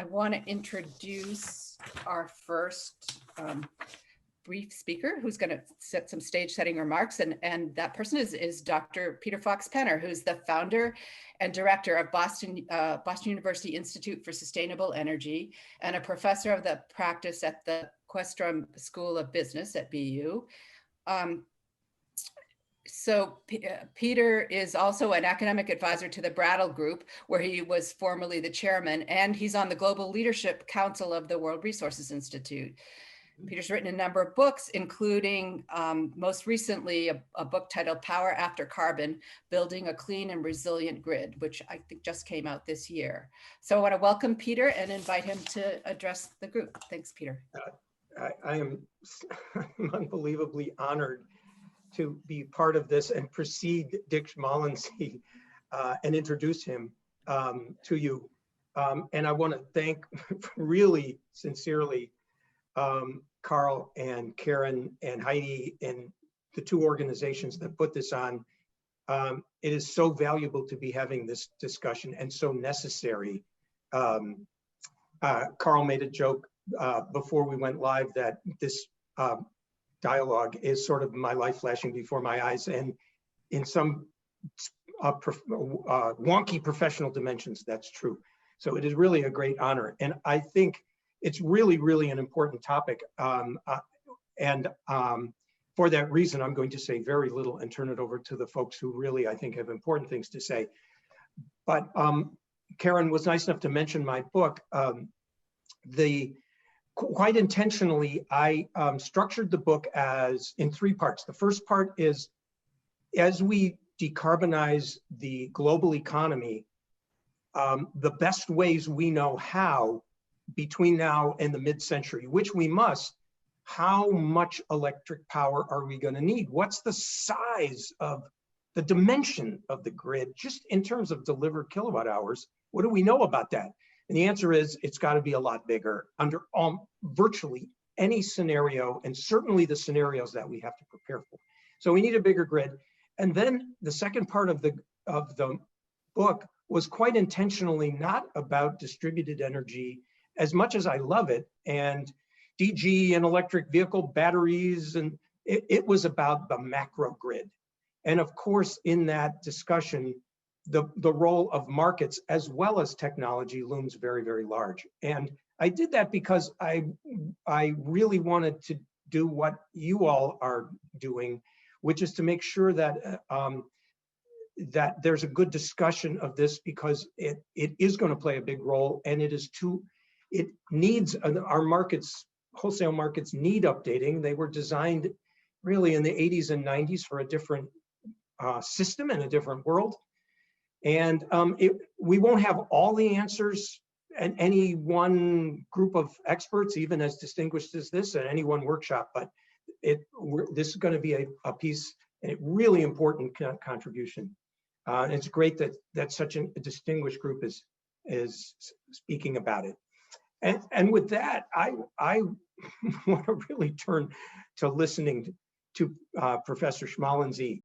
I want to introduce our first brief speaker who's going to set some stage setting remarks. And that person is Dr. Peter Fox Penner, who's the founder and director of Boston University Institute for Sustainable Energy and a professor of the practice at the Questrom School of Business at BU. Peter is also an academic advisor to the Brattle Group, where he was formerly the chairman, and he's on the Global Leadership Council of the World Resources Institute. Peter's written a number of books, including most recently a book titled Power After Carbon, Building a Clean and Resilient Grid, which I think just came out this year. So I want to welcome Peter and invite him to address the group. Thanks, Peter. I am unbelievably honored to be part of this and precede Dick Schmalensee and introduce him to you. And I want to thank really sincerely Carl and Karen and Heidi and the two organizations that put this on. It is so valuable to be having this discussion and so necessary. Carl made a joke before we went live that this dialogue is sort of my life flashing before my eyes, and in some wonky professional dimensions, that's true. So it is really a great honor. And I think it's really, really an important topic. For that reason, I'm going to say very little and turn it over to the folks who really, I think, have important things to say. But Karen was nice enough to mention my book. Quite intentionally, I structured the book as in three parts. The first part is, as we decarbonize the global economy, the best ways we know how between now and the mid-century, which we must, how much electric power are we going to need? What's the size of the dimension of the grid, just in terms of delivered kilowatt hours? What do we know about that? And the answer is it's got to be a lot bigger under virtually any scenario, and certainly the scenarios that we have to prepare for. So we need a bigger grid. And then the second part of the book was quite intentionally not about distributed energy as much as I love it, and DG and electric vehicle batteries, and it was about the macro grid. And of course, in that discussion, the role of markets as well as technology looms very, very large. And I did that because I really wanted to do what you all are doing, which is to make sure that that there's a good discussion of this, because it is going to play a big role, and it needs, our markets, wholesale markets need updating. They were designed really in the 80s and 90s for a different system and a different world. And we won't have all the answers at any one group of experts, even as distinguished as this, at any one workshop, but this is going to be a piece, a really important contribution. And it's great that such a distinguished group is speaking about it. And with that, I want to really turn to listening to Professor Schmalensee.